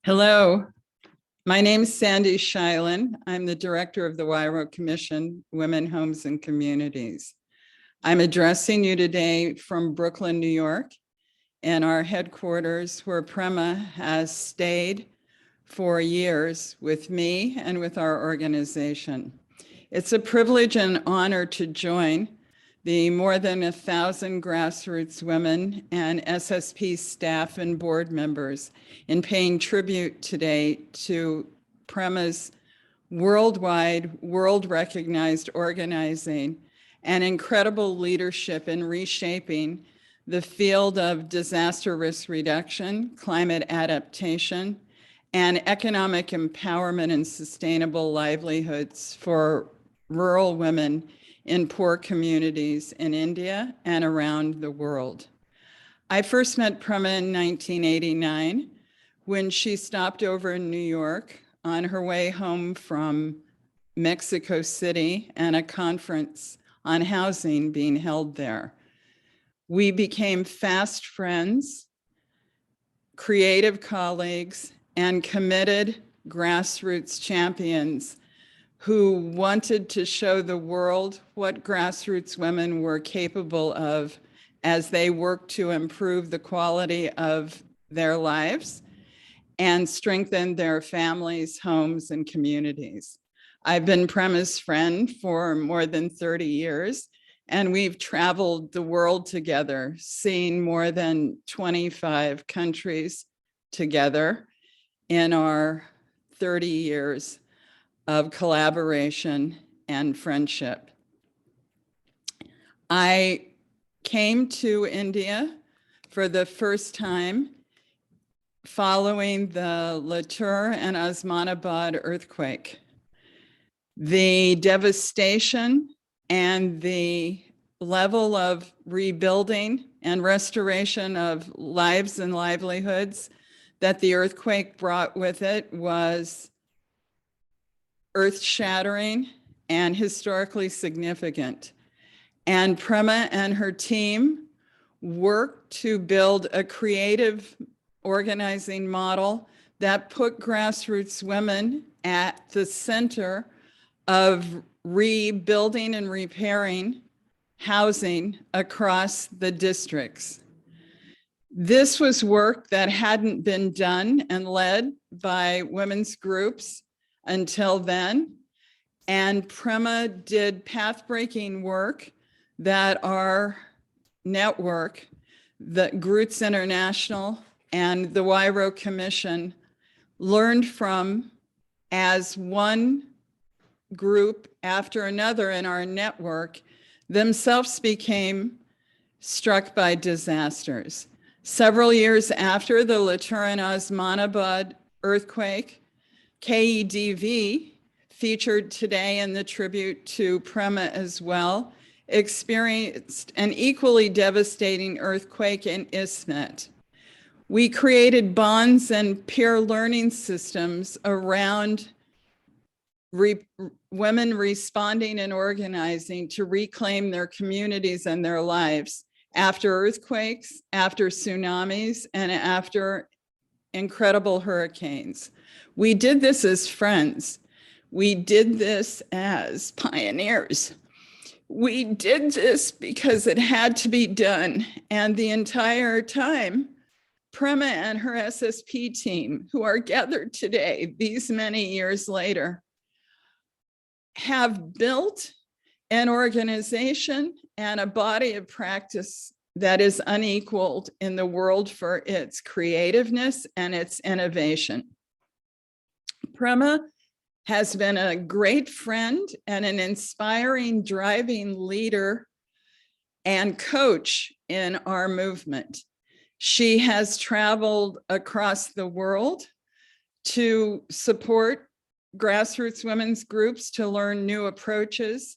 Hello, my name is Sandy Schilen. I'm the director of the Huairou Commission, Women, Homes, and Communities. I'm addressing you today from Brooklyn, New York, and our headquarters where Prema has stayed for years with me and with our organization. It's a privilege and honor to join the more than 1,000 grassroots women and SSP staff and board members in paying tribute today to Prema's worldwide, world-recognized organizing and incredible leadership in reshaping the field of disaster risk reduction, climate adaptation, and economic empowerment and sustainable livelihoods for rural women in poor communities in India and around the world. I first met Prema in 1989 when she stopped over in New York on her way home from Mexico City and a conference on housing being held there. We became fast friends, creative colleagues, and committed grassroots champions who wanted to show the world what grassroots women were capable of as they worked to improve the quality of their lives and strengthen their families, homes, and communities. I've been Prema's friend for more than 30 years, and we've traveled the world together, seeing more than 25 countries together in our 30 years of collaboration and friendship. I came to India for the first time following the Latur and Osmanabad earthquake. The devastation and the level of rebuilding and restoration of lives and livelihoods that the earthquake brought with it was earth-shattering and historically significant. And Prema and her team worked to build a creative organizing model that put grassroots women at the center of rebuilding and repairing housing across the districts. This was work that hadn't been done and led by women's groups until then. And Prema did path-breaking work that our network, the Groots International and the Huairou Commission learned from as one group after another in our network themselves became struck by disasters. Several years after the Latur and Osmanabad earthquake, KEDV, featured today in the tribute to Prema as well, experienced an equally devastating earthquake in Ismet. We created bonds and peer learning systems around women responding and organizing to reclaim their communities and their lives after earthquakes, after tsunamis, and after incredible hurricanes. We did this as friends. We did this as pioneers. We did this because it had to be done. And the entire time, Prema and her SSP team, who are gathered today, these many years later, have built an organization and a body of practice that is unequaled in the world for its creativeness and its innovation. Prema has been a great friend and an inspiring driving leader and coach in our movement. She has traveled across the world to support grassroots women's groups to learn new approaches.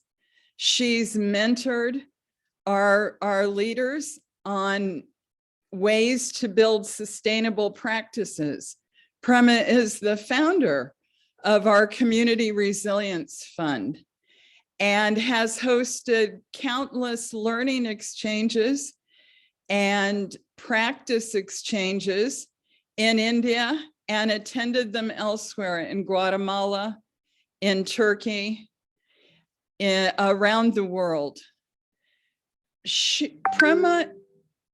She's mentored our leaders on ways to build sustainable practices. Prema is the founder of our Community Resilience Fund and has hosted countless learning exchanges and practice exchanges in India and attended them elsewhere in Guatemala, in Turkey, around the world. Prema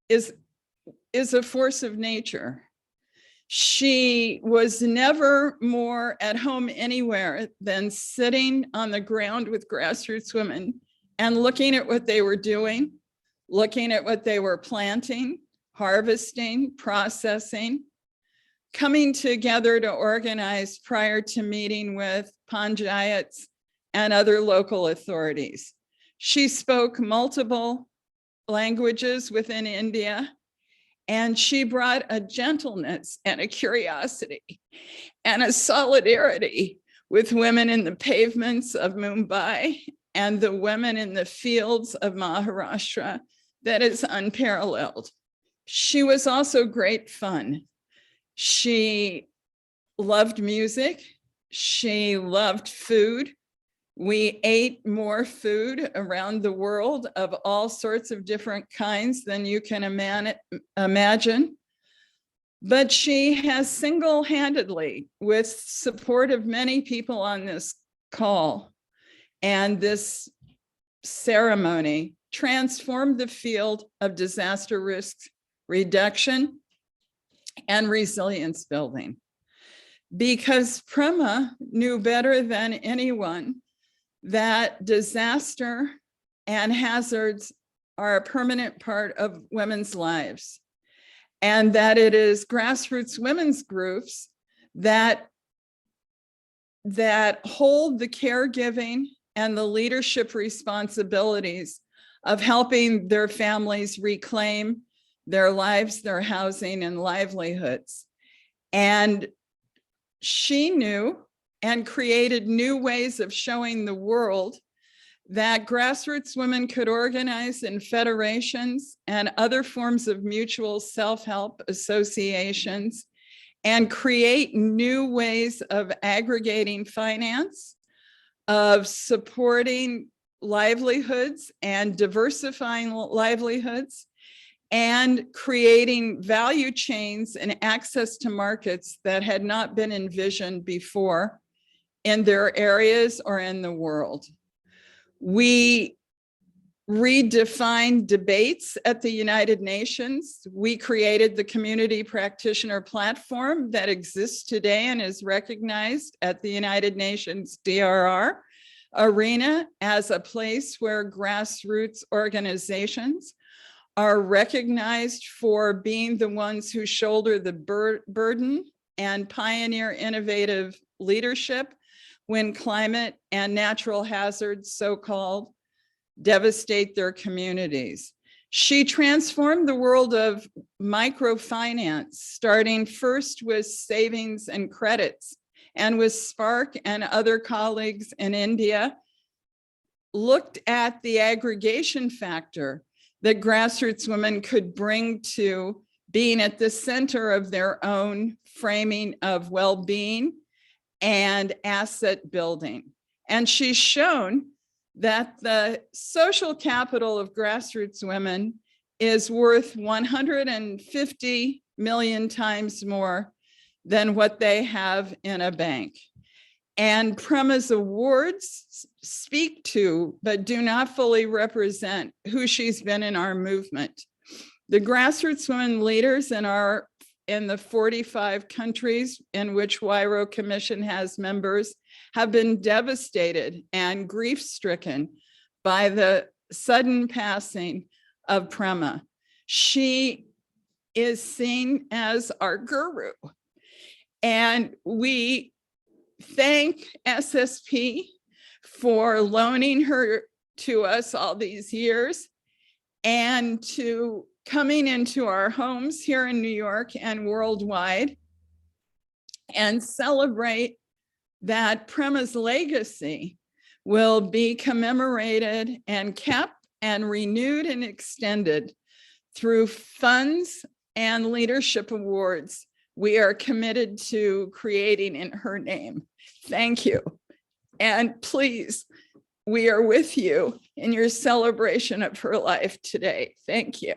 is a force of nature. She was never more at home anywhere than sitting on the ground with grassroots women and looking at what they were doing, looking at what they were planting, harvesting, processing, coming together to organize prior to meeting with panchayats and other local authorities. She spoke multiple languages within India, and she brought a gentleness and a curiosity and a solidarity with women in the pavements of Mumbai and the women in the fields of Maharashtra that is unparalleled. She was also great fun. She loved music. She loved food. We ate more food around the world of all sorts of different kinds than you can imagine. But she has single-handedly, with support of many people on this call and this ceremony, transformed the field of disaster risk reduction and resilience building. Because Prema knew better than anyone that disaster and hazards are a permanent part of women's lives, and that it is grassroots women's groups that hold the caregiving and the leadership responsibilities of helping their families reclaim their lives, their housing, and livelihoods. And she knew and created new ways of showing the world that grassroots women could organize in federations and other forms of mutual self-help associations and create new ways of aggregating finance, of supporting livelihoods and diversifying livelihoods, and creating value chains and access to markets that had not been envisioned before in their areas or in the world. We redefined debates at the United Nations. We created the community practitioner platform that exists today and is recognized at the United Nations DRR arena as a place where grassroots organizations are recognized for being the ones who shoulder the burden and pioneer innovative leadership when climate and natural hazards, so-called, devastate their communities. She transformed the world of microfinance, starting first with savings and credits, and with Spark and other colleagues in India, looked at the aggregation factor that grassroots women could bring to being at the center of their own framing of well-being and asset building. And she's shown that the social capital of grassroots women is worth 150 million times more than what they have in a bank. And Prema's awards speak to, but do not fully represent, who she's been in our movement. The grassroots women leaders in the 45 countries in which Huairou Commission has members have been devastated and grief-stricken by the sudden passing of Prema. She is seen as our guru. And we thank SSP for loaning her to us all these years and to coming into our homes here in New York and worldwide, and celebrate that Prema's legacy will be commemorated and kept and renewed and extended through funds and leadership awards we are committed to creating in her name. Thank you. And please, we are with you in your celebration of her life today. Thank you.